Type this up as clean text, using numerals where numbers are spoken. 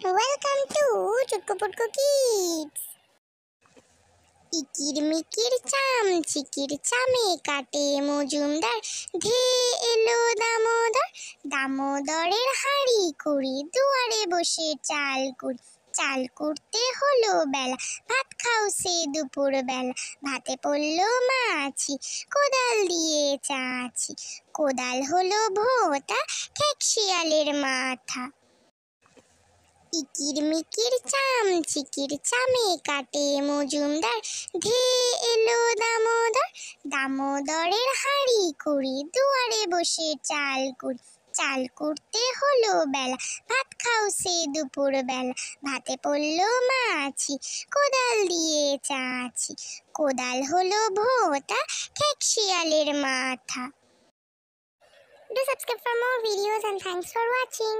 Welcome to Chutku Putku Kids. ইকির মিকির চাম চিকির চামে কাটে মজুমদার, ধেয়ে এলো দামোদর। দামোদরের হাঁড়ি কুড়ি, দুয়ারে বসে চাল কুড়ি। চাল কুড়তে হলো বেলা, ভাত খাও সে দুপুর বেলা। ভাতে পড়লো মাছি, কোদাল দিয়ে চাঁচি। কোদাল হলো ভোঁতা, ঠেক শিয়ালের মাথা। ইকির মিকির চাম চিকির চামে কাটে মজুমদার, ধেয়ে এলো দামোদর। দামোদরের হাঁড়ি কুড়ি, দুয়ারে বসে চাল কুড়ি। চাল কুড়তে হলো বেলা, ভাত খাও সে দুপুর বেলা। ভাতে পড়লো মাছি, কোদাল দিয়ে চাঁচি। কোদাল হলো ভোঁতা, ঠেক শিয়ালের মাথা। Do subscribe for more videos and thanks for watching.